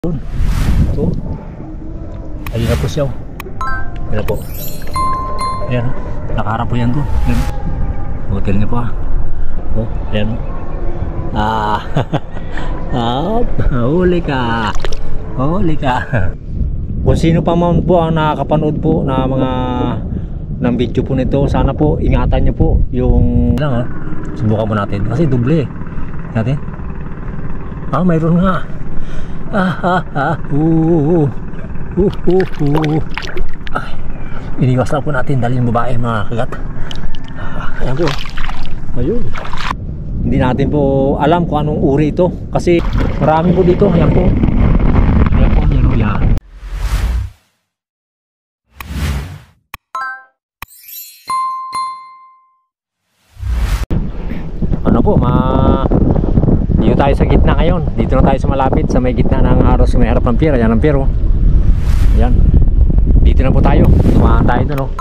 Doon. Ito. Ayun na po siya. Ayun na po. Ayan. Nakaharap po yan doon. Ayan. Hotel niya po ah. Oh, ayan. Huli ka. Huli ka. Kung sino pa man po ang nakakapanood po na mga ng video po nito, sana po ingatan niyo po yung lang ha. Subukan po natin kasi doble natin. Mayroon nga. Ay, iniwas lang po natin dahil yung babae mga kagat. Ayan po. Ayun. Hindi natin po alam kung anong uri ito kasi marami po dito. Ayan po. Ayan po. Ayan po. Ayan. Ano po dito tayo sa gitna ngayon. Dito na tayo sa malapit sa may gitna ng aros may harap ng pier. Ayan ang pier oh. Ayan. Dito na po tayo. Tumahan tayo doon oh.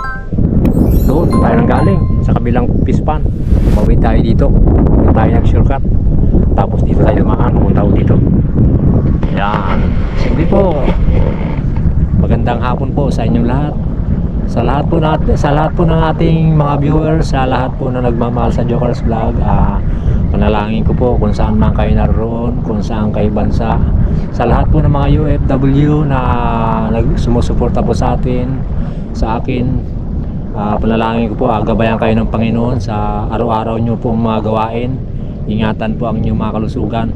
Doon tayo nang galing sa kabilang pispan. Tumawid tayo dito. Doon tayo nag shortcut. Tapos dito tayo dumaan. Pumunta ko dito. Ayan. Hindi po. Magandang hapon po sa inyong lahat. Sa lahat po ng ating mga viewers, sa lahat po na nagmamahal sa Jokers Vlog, panalangin ko po kung saan man kayo naroon, kung saan kayo bansa, sa lahat po ng mga UFW na sumusuporta po sa akin, panalangin ko po, gabayan kayo ng Panginoon sa araw-araw nyo pong mga gawain. Ingatan po ang inyong mga kalusugan.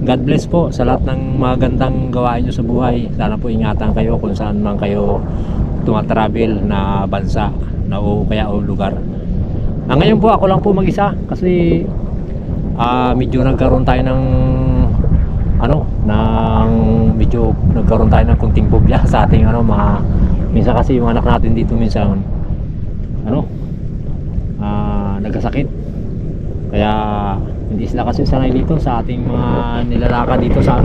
God bless po sa lahat ng mga gandang gawain nyo sa buhay. Sana po ingatan kayo kung saan man kayo tumatravel na bansa na o kaya o lugar. Ngayon po ako lang po mag-isa kasi medyo nagkaroon tayo ng medyo nagkaroon tayo ng kunting pobya sa ating minsan kasi yung anak natin dito minsan nagkasakit, kaya hindi sila kasi sanay dito sa ating mga nilalakad dito sa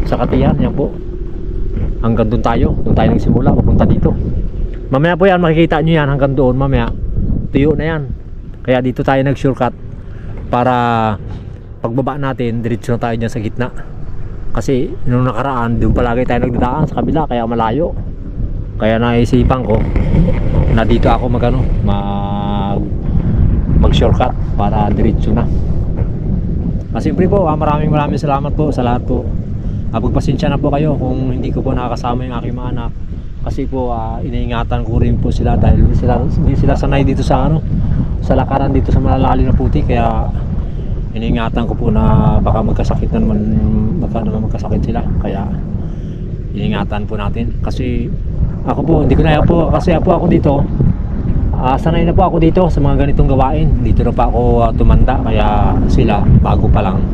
Katiyan. Yan po, hanggang doon tayo nagsimula papunta dito. Mamaya po yan makikita nyo yan, hanggang doon mamaya tuyo na yan. Kaya dito tayo nag shortcut para pagbaba natin diretso na tayo dyan sa gitna, kasi nung nakaraan doon palagi tayo nagdadaan sa kabila kaya malayo. Kaya naisipan ko na dito ako mag shortcut para diretso na. Siyempre po maraming salamat po sa lahat po. Pagpasensya na po kayo kung hindi ko po nakakasama yung aking mga anak, kasi po iniingatan ko rin po sila dahil hindi sila sanay dito sa lakaran dito sa malalalim na putik. Kaya iniingatan ko po na baka magkasakit na naman magkasakit sila. Kaya iniingatan po natin, kasi ako po hindi ko na po, kasi ako dito sanay na po ako dito sa mga ganitong gawain. Dito na pa ako tumanda, kaya sila bago pa lang.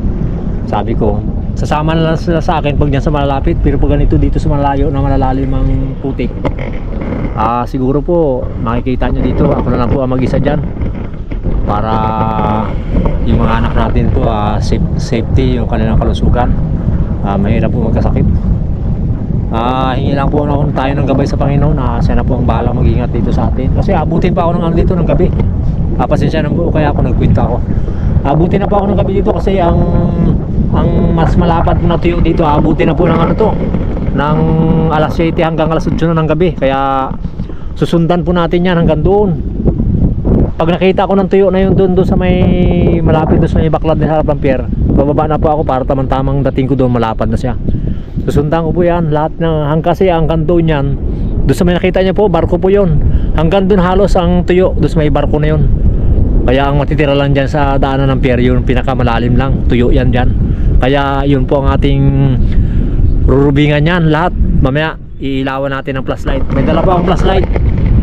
Sabi ko sasama na lang sila sa akin pag dyan sa malalapit, pero pag ganito dito sa malayo na malalalim ang putik, siguro po makikita nyo dito ako na lang po ang mag-isa dyan para yung mga anak natin po safety yung kanilang kalusugan. Mahirap po magkasakit. Hingi lang po tayo ng gabay sa Panginoon na siya na po ang bahala mag-ingat dito sa atin, kasi abutin pa ako dito ng gabi. Pasensya na po kaya ako nagkwenta ako. Abutin na po ako ng gabi dito kasi ang mas malapad na tuyo dito, abutin na po ng ng alas 7 hanggang alas 8 na ng gabi. Kaya susundan po natin yan hanggang doon. Pag nakita ko ng tuyo na yun doon sa may malapit doon sa may baklad na harap ng pier, bababa na po ako para tamang dating ko doon, malapad na siya. Susundan ko po yan lahat kasi hanggang doon yan, doon sa may nakita niya po barko po yun, hanggang doon halos ang tuyo doon sa may barko na yun. Kaya ang matitira lang dyan sa daanan ng pier, yung pinakamalalim lang, tuyo yan dyan. Kaya yun po ang ating rurubingan yan lahat. Mamaya iilawan natin ang flashlight. May dala pa akong flashlight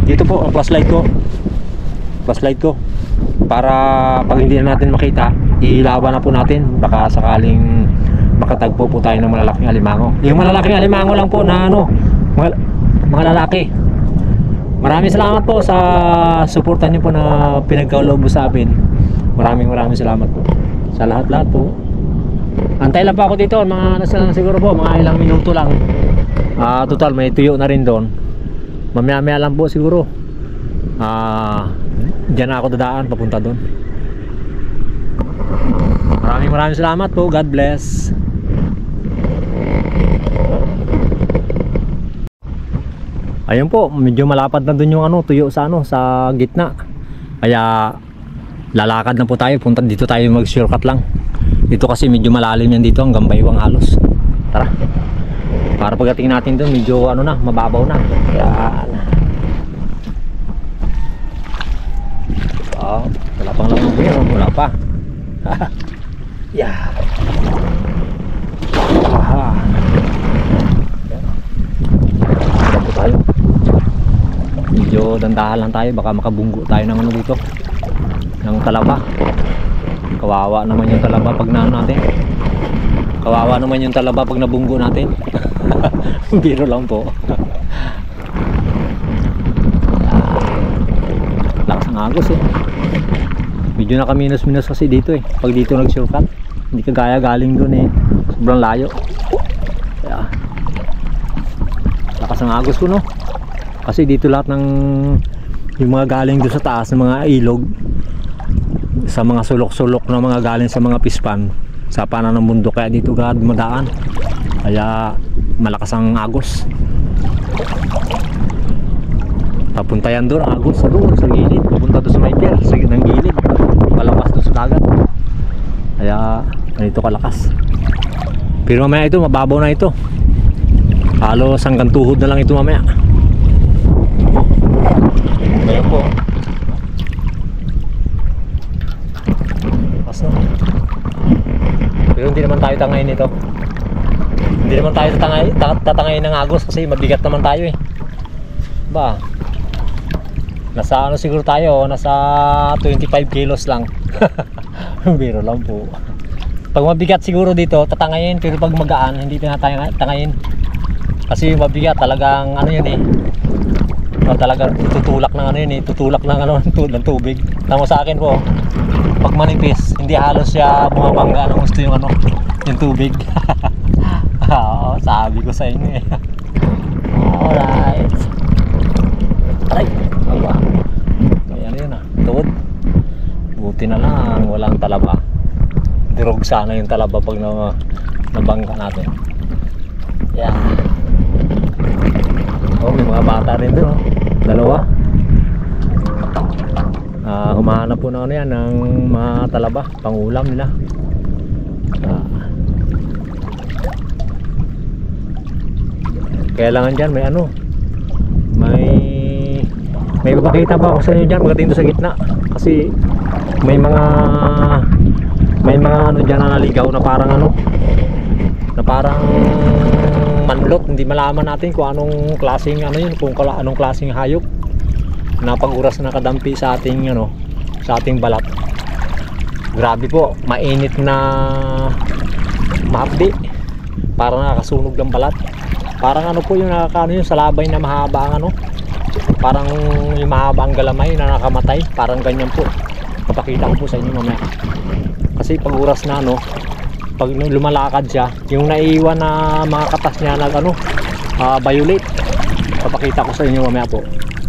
dito po, ang flashlight ko para pag hindi na natin makita, iilawan na po natin. Baka sakaling makatagpo po tayo ng malalaking alimango. Yung malalaking alimango lang po na mga lalaki. Maraming salamat po sa suporta niyo po na pinagkaloob sa amin. Maraming salamat po sa lahat po. Antay lang po ako dito, mga nasa lang siguro po, mga ilang minuto lang. Total may tuyo na rin doon. Mamaya lang po siguro. Diyan na ako dadaan papunta doon. Maraming salamat po. God bless. Ayun po, medyo malapad na dun yung ano, tuyo sa ano, sa gitna. Kaya lalakad na po tayo, punta dito tayo mag-shortcut lang. Dito kasi medyo malalim yan dito, hanggang Baywang halos. Tara. Para pagdating natin dun, medyo ano na, mababaw na. Yan. Oh, wala pang lang po yan, wala pa. Yeah. Aha. Yan po tayo. Medyo dandahan lang tayo, baka makabunggo tayo ng ano dito, ng talaba. Kawawa naman yung talaba pag naano natin. Kawawa naman yung talaba pag nabunggo natin. Biro lang po. Lakas ng agos eh. Medyo naka-minus-minus kasi dito eh. Pag dito nag-shortcut, hindi kagaya galing doon eh. Sobrang layo. Kaya lakas ng agos ko no. Kasi dito lahat ng yung mga galing doon sa taas ng mga ilog, sa mga sulok-sulok na mga galing sa mga pispan sa panan ng mundo, kaya dito agad madaan. Kaya malakas ang agos. Papunta yan doon, agos sa doon, sa gilid. Papunta doon sa may pier, sa ng gilid. Palabas doon sa dagat. Kaya ganito kalakas. Pero mamaya ito, mababaw na ito. Halos hanggang tuhod na lang ito mamaya. Ayan po. Pas na. Pero hindi naman tayo tangayin ito. Hindi naman tayo tatangayin ng agos kasi mabigat naman tayo eh. Ba? Nasa ano siguro tayo, nasa 25 kilos lang. Biro lang po. Pag mabigat siguro dito, tatangayin, pero pag magaan, hindi tinatangayin. Kasi mabigat talagang ano yun eh. Talagang tutulak ng ano yun eh, tutulak ng ano ng tubig. Tama sa akin po. Pag manipis, hindi halos siya bumabangga ng gusto yung ano, yung tubig. Oo, sabi ko sa inyo eh. Alright. Aray, aba. Ayan yun ah, tuod. Buti na lang, walang talaba. Dirog sana yung talaba pag nabangga natin. Yan. Oh, may mga bata rin doon oh. Dalawa. Humahanap po ng ano yan, ng mga talaba, pangulam nila. Kailangan dyan may ano, may papakita pa ako sa inyo dyan pagdating doon sa gitna. Kasi may mga ano dyan na naligaw na parang ano, na parang manlot. Hindi malaman natin kung anong klaseng ano yun, kung anong klaseng hayop na pag-uras na nakadampi sa ating ano, sa ating balat. Grabe po, mainit na mahapdi, parang nakakasunog ng balat. Parang ano po yung nakakaano yung salabay na mahaba ang ano, parang yung mahaba ang galamay na nakamatay, parang ganyan po. Papakita ko po sa inyo mamaya. Kasi pag-uras na ano, pag lumalakad siya, yung naiiwan na mga katas niya nag ano, violet. Papakita ko sa inyo mamaya po.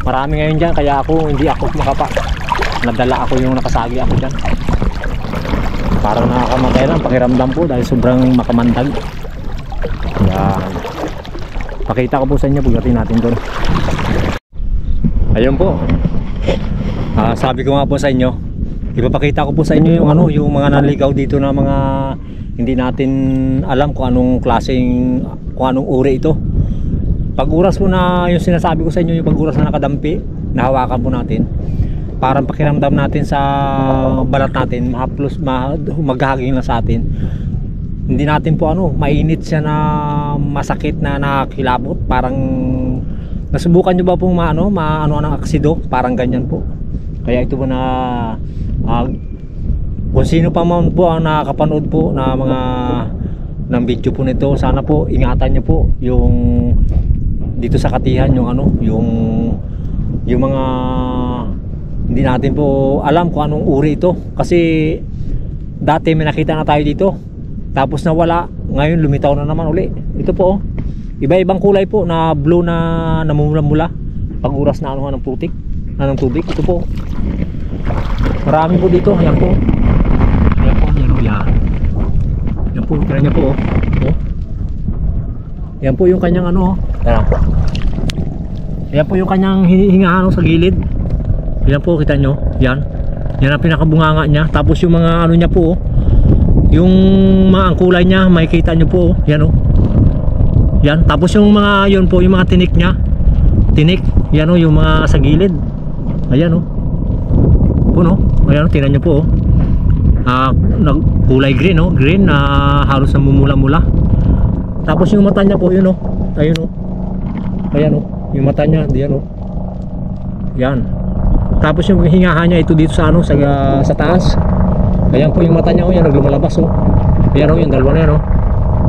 Marami ngayon dyan, kaya hindi ako makapa. Nadala ako yung nakasagi ako dyan. Parang nakakamatay lang, pakiramdam po dahil sobrang makamandag. Yan. Pakita ko po sa inyo pagdating natin doon. Ayun po. Sabi ko nga po sa inyo, ipapakita ko po sa inyo yung ano, yung mga naligaw dito na mga hindi natin alam kung anong klaseng, kung anong uri ito. Pag-uras po na yung sinasabi ko sa inyo, yung pag-uras na nakadampi, nahawakan po natin, parang pakiramdam natin sa balat natin, maghahaging lang sa atin. Hindi natin po ano, mainit siya na masakit na nakakilabot. Parang nasubukan nyo ba pong maano ng aksido? Parang ganyan po. Kaya ito po na kung sino pa man po ang nakakapanood po na mga ng video po nito, sana po ingatan nyo po yung dito sa Katihan, yung ano, yung mga hindi natin po alam kung anong uri ito. Kasi dati may nakita na tayo dito, tapos nawala, ngayon lumitaw na naman uli. Ito po oh, iba-ibang kulay po na blue na namumula-mula pag oras na ano ng putik, ng tubig. Ito po, marami po dito. Ayan po, ayan po, yan o yan. Yan po, kaya niya po oh. Yan po yung kanyang ano oh. Ayan po yung kanyang hingahan sa gilid. Yan po, kita nyo. Yan. Yan ang pinakabunganga niya. Tapos yung mga ano niya po, yung mga ang kulay niya, makikita nyo po. Yan o. Yan. Tapos yung mga, yun po, yung mga tinik niya. Tinik. Yan o, yung mga sa gilid. Ayan o. Po no. Ayan o, tinan nyo po o. Kulay green o. Green na halos na mumula-mula. Tapos yung mata niya po, yun o. Ayun o. Ayan o. Yung mata niya, diyan o. Yan. Tapos yung hingahan niya ito dito sa ano, sa taas. Ayan po yung mata niya o. Yan, naglumalabas o. Ayan o, yung dalawa na yan o.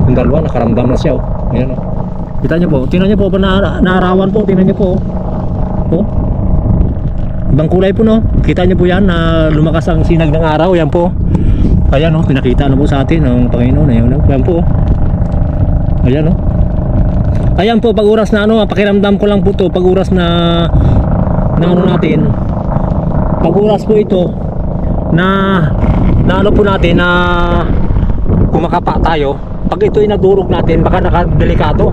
Yung dalawa, nakaramdam na siya o. Ayan o. Kita niyo po, tingnan niyo po, naarawan po, tingnan niyo po o. Ibang kulay po no. Kita niyo po yan na lumakas ang sinag ng araw. Yan po. Ayan o, pinakita na po sa atin ng Panginoon. Ayan po. Ayan o. Ayan po, pag oras na ano, pakiramdam ko lang po to, pag oras na ano natin, pag oras po ito na ano po natin na kumakapa tayo, pag ito ay nadurog natin, baka nakadelikado.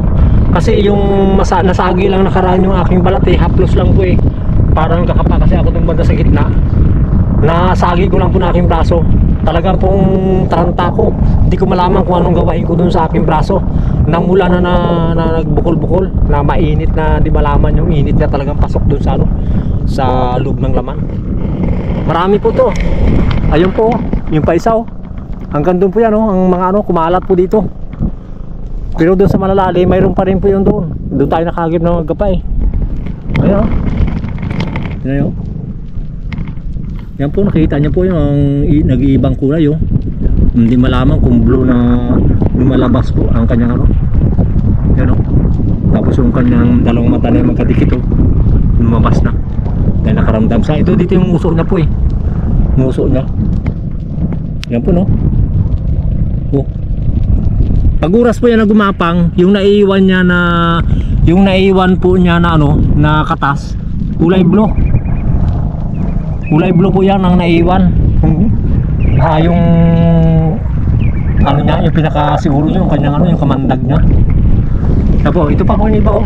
Kasi yung nasagi lang nakaraan yung aking balat eh, haplos lang po eh. Parang kakapa kasi ako dun banda sa gitna. Nasagi ko lang po na aking braso. Talagang pong taranta ko. Hindi ko malaman kung anong gawain ko dun sa aking braso. Namula na nagbukol-bukol, na mainit na di malaman yung init na talagang pasok dun sa ano, sa loob ng laman. Marami po to. Ayun po, yung paisaw. Hanggang dun po yan oh, ang mga ano kumalat po dito. Pero dun sa malalalim, mayroon pa rin po yun doon. Doon tayo nakagip ng magkapay. Ayun oh. Yan oh. Yan po, nakita niyo po yung nag-iibang kulay oh. Hindi malaman kung blue na lumalabas po ang kanyang ano. Yan oh. Tapos yung kanyang dalawang mata na magkadikit oh, lumabas na. Dahil nakaramdam sa ito, dito yung uso niya po eh. Uso niya. Yan po no. Oh. Pag oras po yan na gumapang, yung naiiwan niya na, yung naiiwan po niya na ano, na katas, kulay blue. Kulay blue po yan ang naiiwan. Yung ano niya, yung pinakasiguro niya, yung kanyang ano, yung kamandag niya. Tapos ito pa po yung iba oh.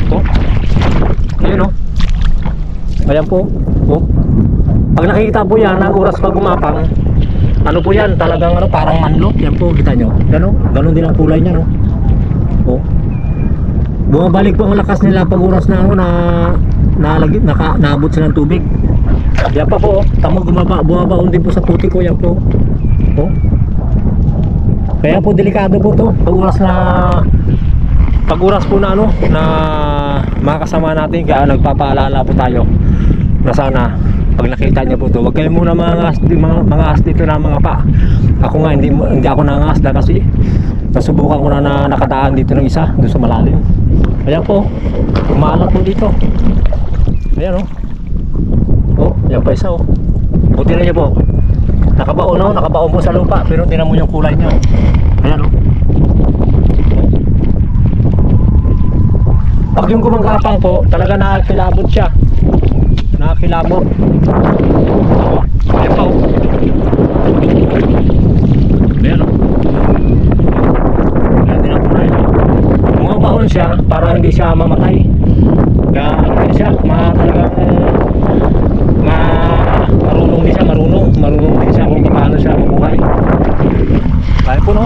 Ito. Ayun oh. Ayan po. Oh. Pag nakikita po yan, na oras pag gumapang, ano po yan, talagang ano, parang manlot. Yan po, kita nyo. Ganon din ang kulay niya no. Oh. Bumabalik po ang lakas nila pag oras na ano, naabot sila ng tubig. Yan pa po, tamo bumabaon din po sa puti ko. Yan po. Oh. Kaya po delikado po to pag oras po na ano, na makasama natin. Kaya nagpapaalala po tayo na sana pag nakita niyo po to, wag kayo muna mga as dito na mga pa. Ako nga hindi ako nangasda kasi nasubukan ko na nakadaan dito ng isa doon sa malalim. Ayan po, umalat po dito. Ayan oh. Oh, yan pa isa oh. Buti na niyo po. Nakabaon po sa lupa, pero tingnan mo yung kulay niya. Ayan oh. Pag yung gumagapang po, talaga nakakilabot siya. Nakakilabot. Ayan pa oh. Ayan oh. Ayan din ang kulay. Bumabaon siya para hindi siya mamatay. Kaya ano siya, talagang marunong din siya kung paano siya mabuhay. Kaya po no.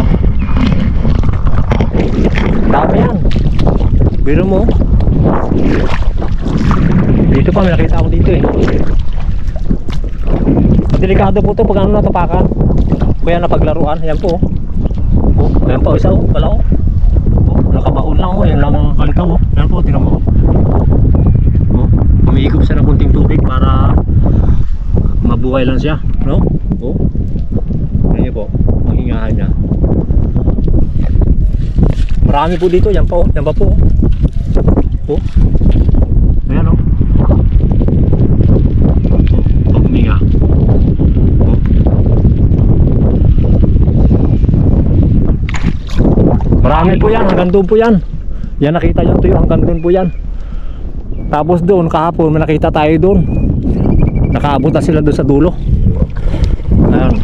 Dami yan. Pero mo, dito pa may nakita ako dito eh. Delikado po ito pag ano natapakan. Kaya napaglaruan. Ayan po oh. Ayan po isa oh. Wala oh. Nakabaon lang oh. Ayan lang mga kalitaw oh. Ayan po, tingnan mo oh. Umiikop siya ng kunting tubig para mabuhay lang siya no? Oh. Ayan po, ang hingahan niya. Marami po dito. Yan pa oh. Yan pa po oh. Ayan oh. Huminga oh. Marami po yan. Hanggang doon po yan. Yan nakita nyo ito yung hanggang doon po yan. Tapos doon kahapon may nakita tayo doon. Nakaabot na sila doon sa dulo. Ayan.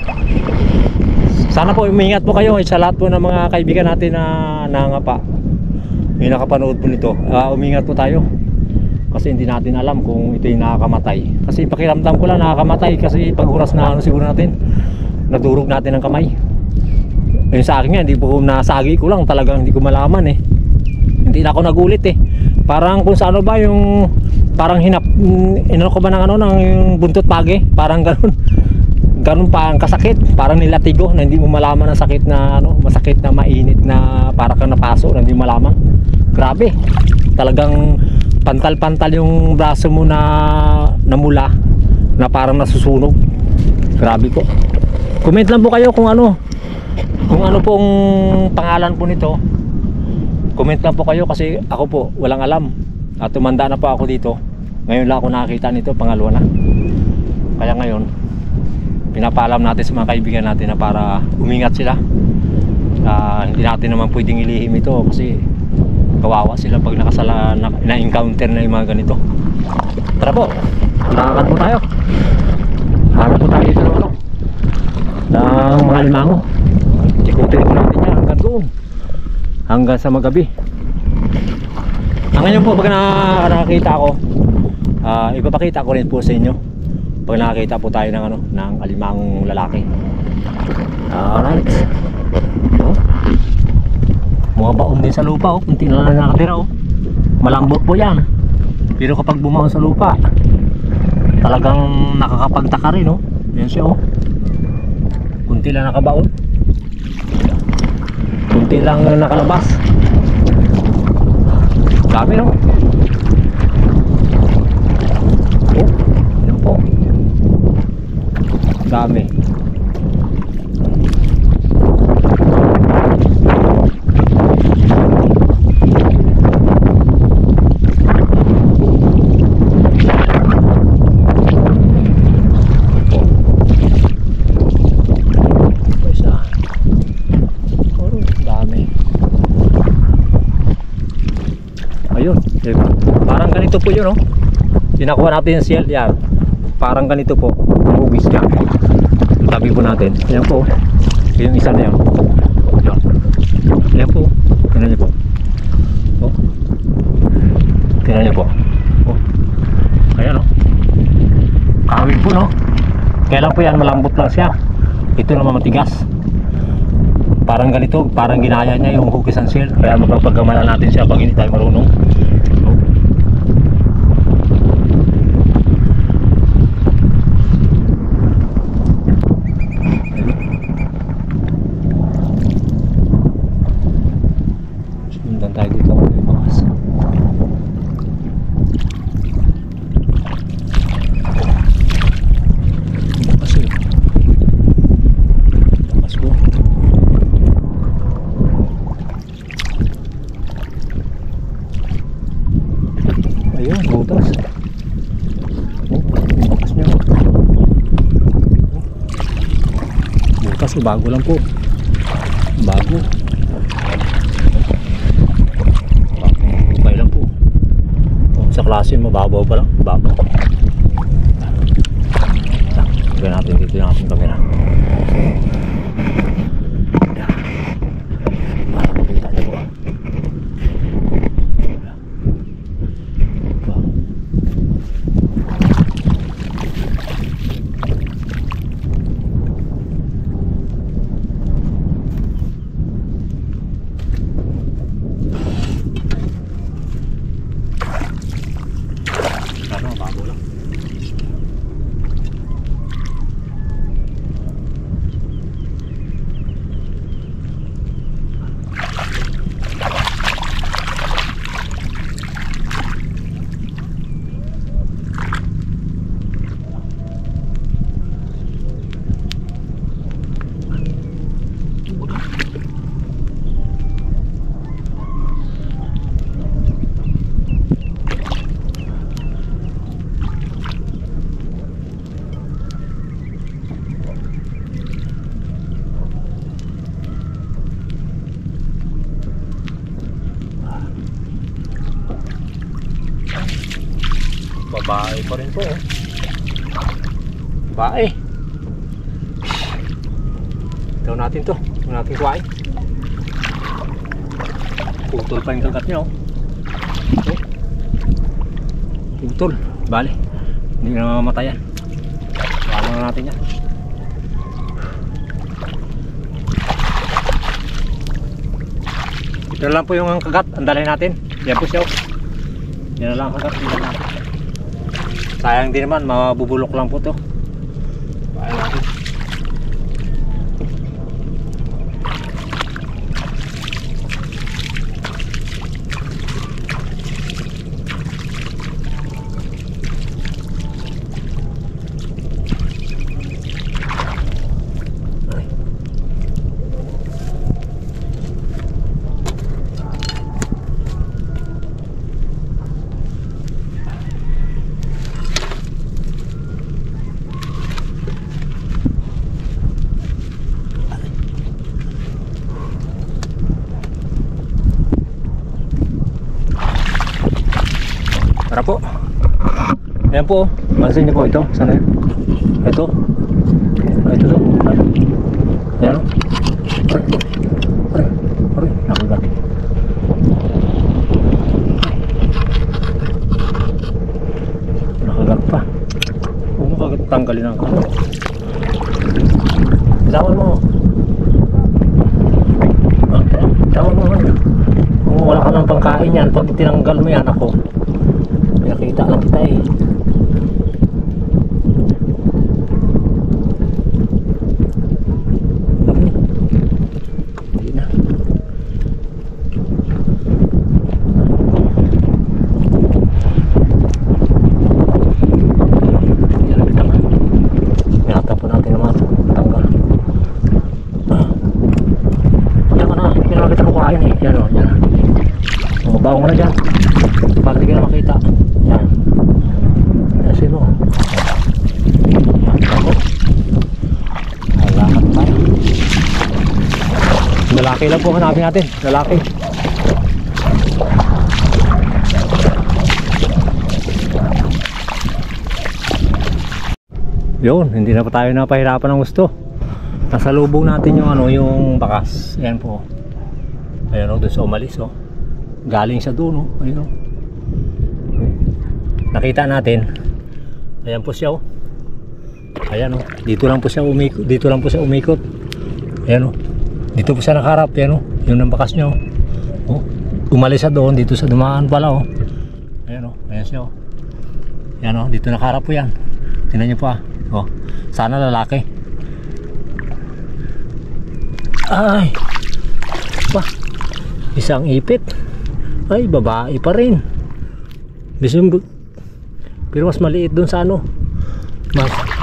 Sana po umingat po kayo sa lahat po ng mga kaibigan natin na nangapa. Yung nakapanood po nito. Umingat po tayo. Kasi hindi natin alam kung ito yung nakakamatay. Kasi pakiramdam ko lang nakakamatay kasi pag oras na ano siguro natin, nadurog natin ang kamay. Yung sa akin nga, hindi po nasagi ko lang, talagang hindi ko malaman eh. Hindi na ako nagulit eh. Parang kung sa ano ba yung parang inano ko ba ng ano ng yung buntot pagi, parang ganun. Ganun pa ang kasakit, parang nilatigo na hindi mo malaman ang sakit na ano, masakit na mainit na para kang napaso na hindi mo malaman. Grabe. Talagang pantal-pantal yung braso mo na namula na parang nasusunog. Grabe po. Comment lang po kayo kung ano pong pangalan po nito. Comment lang po kayo kasi ako po walang alam at tumanda na po ako dito. Ngayon lang ako nakakita nito, pangalawa na. Kaya ngayon pinapaalam natin sa mga kaibigan natin na para umingat sila. Hindi natin naman pwedeng ilihim ito kasi kawawa sila pag na-encounter na yung mga ganito. Tara po, lakad po tayo. Hanap po tayo dito ng mga limango. Ikutin po natin yan hanggang doon, hanggang sa magabi. Ngayon po pag nakakita ako, ipapakita ko rin po sa inyo pag nakakita po tayo ng ng alimangong lalaki. Alright. Mga baon din sa lupa, kunti na lang nakatira malambot po yan, pero kapag bumaon sa lupa talagang nakakapagtaka rin yan siya kunti lang nakabaon, kunti lang nakalabas. Dami yan po, dami. Parang ganito po yun sinakuha natin yung shell yan, parang ganito po hugis niya. Tabi po natin yan po, yung isa na yan yan po, tingnan niyo po tingnan niyo po ayan kawin po kaya lang po yan malambot lang siya, ito naman matigas. Parang ganito, parang ginaya niya yung hugis ng shell, kaya mapapagamalan natin siya pag hindi tayo marunong. Sundan tayo dito kung may bakas. Bakas bakas po. Ayun, butas. Butas niya. Butas, bago lang po. Bago. Okay lang po. Sa klase, mababaw pa lang. Bago. Gawin natin dito yung ating camera. Para makita niyo po. Babae pa rin po babae. Ito natin to, ito natin kuhain. Putol pa yung kagat niya Putol. Bale. Hindi na mamamatayan. Paano na natin yan. Ito lang po yung kagat. Andalay natin. Yan po siya. Yan na lang ang kagat. Andalay natin. Sayang din naman. Mabubulok lang po to. Paano natin. Tara po. Ayan po. Pansin niyo po ito. Sana yun? Ito. Ito to. Ayan o. Aray. Nakagat. Nakagat pa. Huwag mo kagat. Tanggalin ang kagat. Bitawan mo. Bitawan mo. Kung wala ka ng pangkain yan, pag tinanggal mo yan ako. Nakita lang kita eh. Hindi na. Yan ang bitang. Ingatan po natin naman. Tanggal. Yan ka na. Pinakita ko kain eh. Yan o. Yan. Mabaho mo na dyan. Para di ka na makita. Yan. Kasi mo. Halakat pa. Lalaki lang po hanapin natin. Lalaki. Yun. Hindi na pa tayo napahirapan ng gusto. Nasa lubong natin yung ano, yung bakas. Ayan po. Ayan o. Doon sa umalis o. Galing sa doon o. Ayan o. Nakita natin. Ayan po siya oh. Ayan oh. Dito lang po siya umikot. Dito lang po siya umikot. Ayan oh. Dito po siya nakaharap. Ayan oh. Yung nambakas niya oh. Umalis siya doon. Dito sa dumaan pala oh. Ayan oh. Ayan siya oh. Ayan oh. Dito nakaharap po yan. Tingnan niyo pa oh. Sana lalaki. Ay. Pa. Isang ipit. Ay babae pa rin. Pero mas maliit dun sa ano.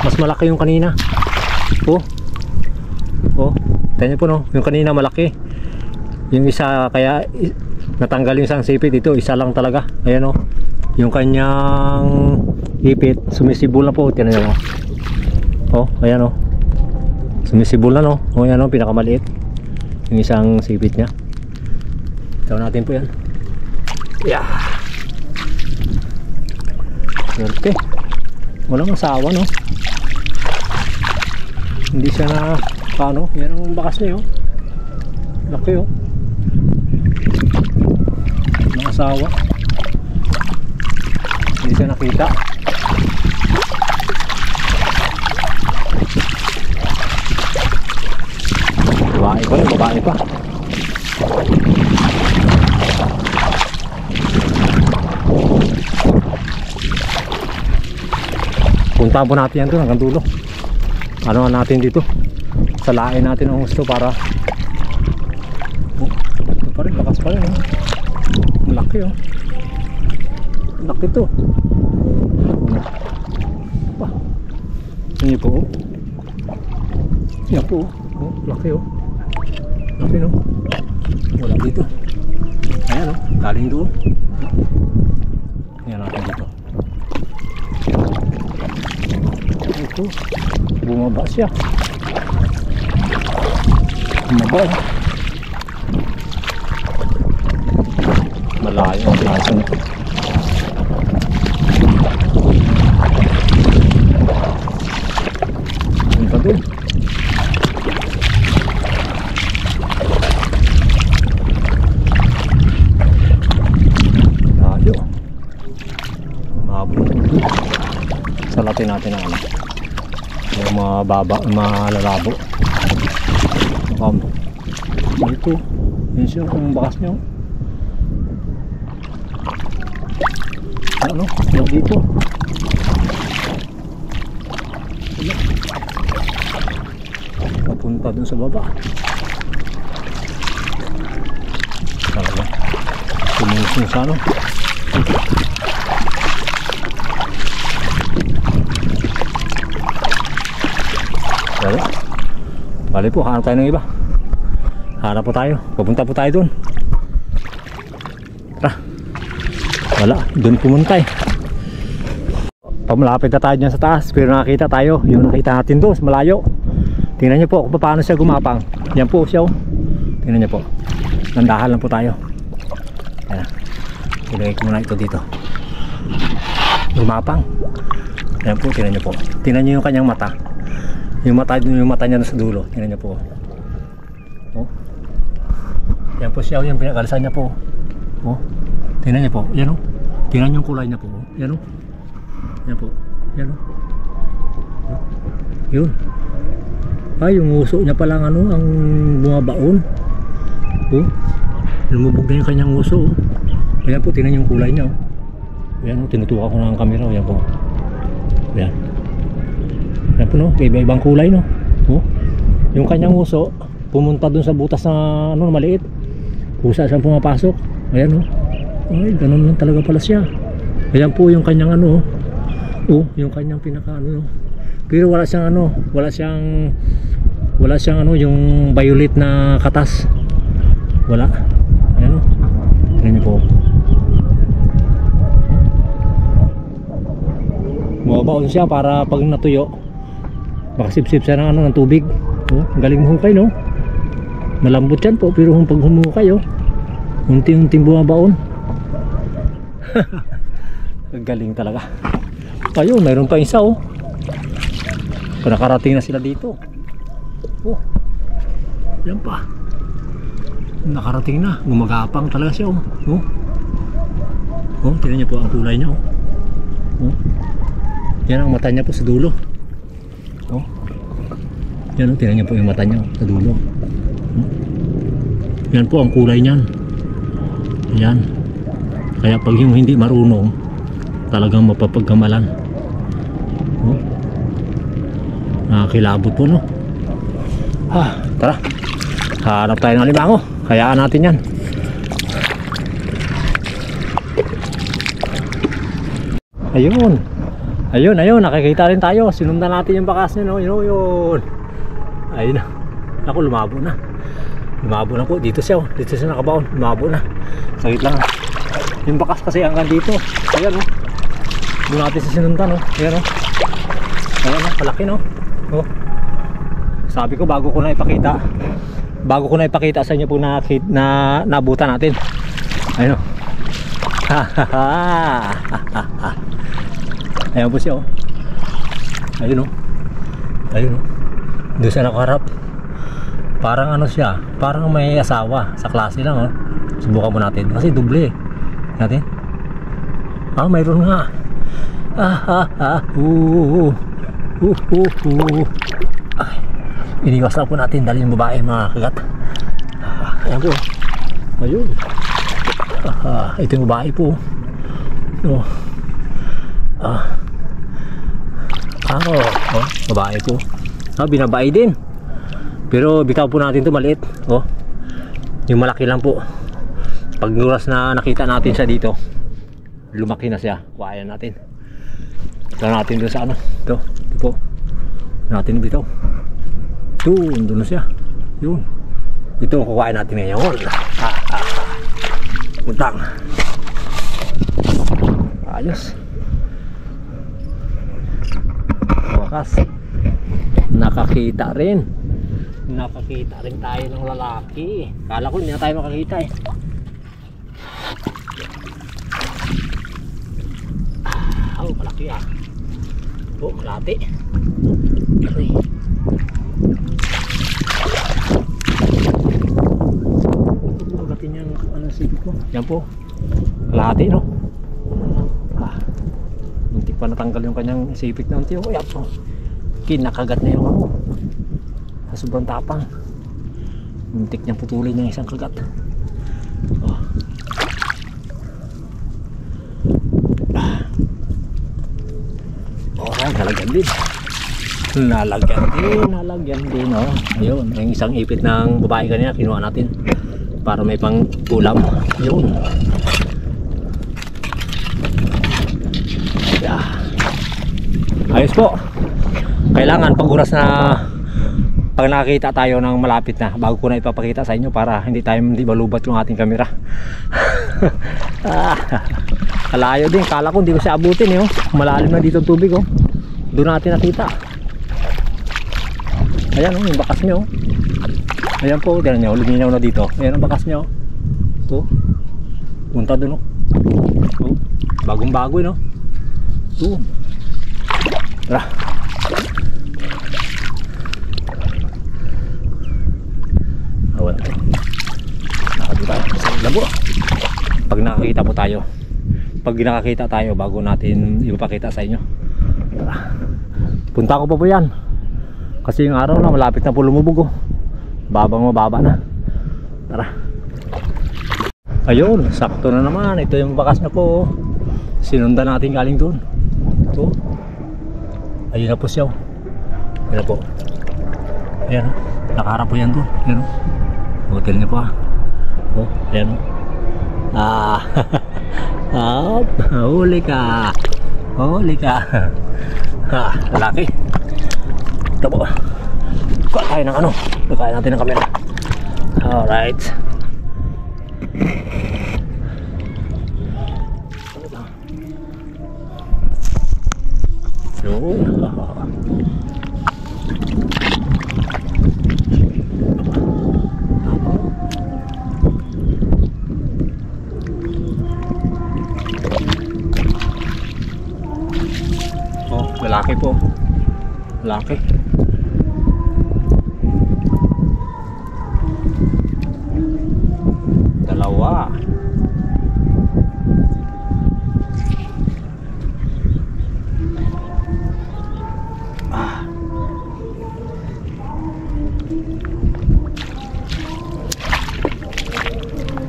Mas malaki yung kanina. Oh. Tingnan niyo po no. Yung kanina malaki. Yung isa kaya natanggal yung isang sipit dito. Isa lang talaga. Ayan oh. Yung kanyang ipit sumisibol na po. Tingnan niyo oh. Ayan oh. Sumisibol na no. Oh ayan oh. Pinakamaliit. Yung isang sipit niya. Ito natin po yan. Yeah. Okay. Walang asawa no. Hindi siya na paano. Yan ang bakas niya oh. Laki oh. Walang asawa. Hindi siya nakita. Babae pa rin. Babae pa. Punta po natin yan doon hanggang dulo. Ano natin dito? Salain natin ang gusto para ito pa rin, bakas pa rin oh. Laki oh. Laki to. Yan po oh. Yan po oh. Laki oh. Laki no. Wala dito. Ayan oh. Galing doon. Yan natin dito. Ito, bumaba siya. Bumaba eh. Malayo ang laso nito. Punta doon. Layo. Mabot Papanatin natin ang ano, yung mga baba, malalabo. Dito, yun siya kung bakas nyo. Ano, dito. Papunta dun sa baba. Talaga. Tumusong sa ano. Wala. Bali po, hanap tayo ng iba. Hanap po tayo. Papunta po tayo dun. Tara. Wala. Dun pumunta eh. Pamalapit na tayo dyan sa taas. Pero nakakita tayo. Yung nakita natin doon, malayo. Tingnan nyo po kung paano siya gumapang. Yan po siya. Tingnan nyo po. Nandahan lang po tayo. Ayan. Ilagay ko muna ito dito. Gumapang. Ayan po, tingnan nyo po. Tingnan nyo yung kanyang mata. Yung mata niya na sa dulo. Tingnan nyo po. Oh. Yan po siya. Yung pinagalisan niya po. Oh. Tingnan nyo po. Yan o. Tingnan yung kulay niya po. Yan o. Yan po. Yan o. Yun. Ay, yung uso niya palang ano, ang bumabaon. Oh. Lumubog na yung kanyang uso. Oh. Ayan po, tingnan yung kulay niya. Oh. Ayan o. Tinutukan ko na ang camera. Ayan po. Ayan. Ayan po no. Iba-ibang kulay no. Oh. Yung kanyang uso, pumunta dun sa butas na ano, maliit. Kusa siyang pumapasok. Ayan o. Ay, ganun lang talaga pala siya. Ayan po yung kanyang ano. Oh, yung kanyang pinaka ano. Pero wala siyang ano, wala siyang ano, yung violet na katas. Wala. Ayan o. Ayan niyo po. Mababaon siya para pag natuyo, makasipsip siya ng ano, ng tubig. Oh, galing humukay no. Malambot yan po, pero pag humukay oh, unti-unting bumabaon. Galing talaga. Ayun, mayroon pa isa oh. Nakarating na sila dito. Oh. Yan pa. Nakarating na. Gumagapang talaga siya oh. Oh. Oh, tingnan niyo po ang kulay niya oh. Oh. Yan ang mata niya po sa dulo. Oh. Yan oh, tingnan niyo po yung mata niya oh, sa dulo. Oh. Yan po ang kulay niyan. Yan. Kaya pag yung hindi marunong, talagang mapapagkamalan. Oh. Nakakilabot po no. Tara. Hanap tayo ng alimango. Hayaan natin yan. Ayun. Ayun. Nakikita rin tayo. Sinundan natin yung bakas niya no. Yun. Ayun na. Ako lumabo na. Lumabo na po. Dito siya. Dito siya nakabaon. Lumabo na. Sakit lang. Yung bakas kasi hanggang dito. Ayan o. Doon natin sa sinundan o. Ayan o. Ayan o. Palaki no. Oh. Sabi ko bago ko na ipakita sa inyo po na nabutan natin. Ayun oh. Ayun po siya oh. Ayun oh. Ayun oh. Doon siya nakaharap. Parang ano siya, parang may asawa. Sa klase lang oh. Subukan mo natin kasi doble natin. Mayroon nga. Ay, iniwas lang po natin dahil yung babae mga kagat. Ayan po. Ayun. Ito yung babae po. Oh. Babae po. Binabae din. Pero bitaw po natin to maliit. Oh. Yung malaki lang po. Pag oras na nakita natin siya dito, lumaki na siya. Kuhayan natin. Ito natin doon sa ano. Ito po. Natin bitaw. Doon na siya. Yun. Ito ang kukuhain natin ngayon. Puntang. Ayos. Wakas. Nakakita rin. Nakakita rin tayo ng lalaki. Kala ko hindi na tayo makakita eh. Malaki ah. Oh, malati. Aray. Magatin yung ano sige ko. Yan po. Malati no. Muntik pa natanggal yung kanyang sipit na unti. Kaya po, kinakagat niya yung ako. Sa sobrang tapang. Muntik niyang putulin yung isang kagat. Oh. Okay, nalagyan din. Nalagyan din. Oh. Ayun, yung isang ipit ng babae kanina, kinuha natin. Para may pang ulam. Ayun. Yeah. Ayos po. Kailangan pag oras na pag nakakita tayo ng malapit na, bago ko na ipapakita sa inyo para hindi malubat yung ating camera. Kalayo din, kala ko hindi ko siya abutin eh, oh. Malalim na dito ang tubig oh. Doon natin nakita. Ayan oh, yung bakas nyo. Ayan po, tignan nyo, luminaw na dito. Ayan ang bakas nyo. Ito. Punta doon oh. Oh. Bagong bago no. Ito. Tara. Awan ito. Nakadito tayo sa labo. Pag nakakita po tayo, pag nakakita tayo bago natin ipapakita sa inyo. Tara. Punta ko pa po yan kasi yung araw na malapit na po lumubog oh. Mababa na. Tara. Ayun, sakto na naman. Ito yung bakas na po oh. Sinundan natin galing doon. Ito. Ayun na po siya oh. Ayun na po. Ayan oh. Nakaharap po yan doon. Ayan oh. Hotel niya po ah. Oh, ayan oh. Huli ka. Huli ka. Ha, lalaki. Ito po. Kuha tayo ng ano. Kuha natin ng camera. Alright. Yun. Lalaki po. Lalaki. Dalawa.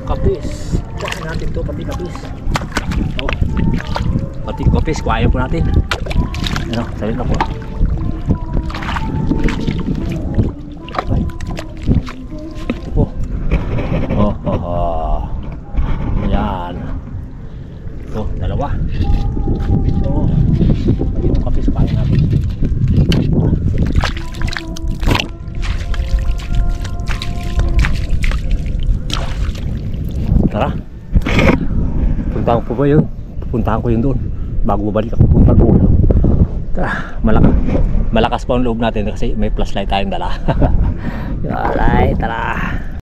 Kapis. Kuhain natin to, pati kapis. Oh. Pati kapis, kuhain po natin. Ano, salit na po. Ito po. Ayan. Ito, dalawa. Ito. Itong kapis kain natin. Tara. Puntahan ko po yun. Puntahan ko yun doon. Bago balik ako punta doon. Tara, malakas pa ang loob natin kasi may flashlight tayong dala. Alright, tara.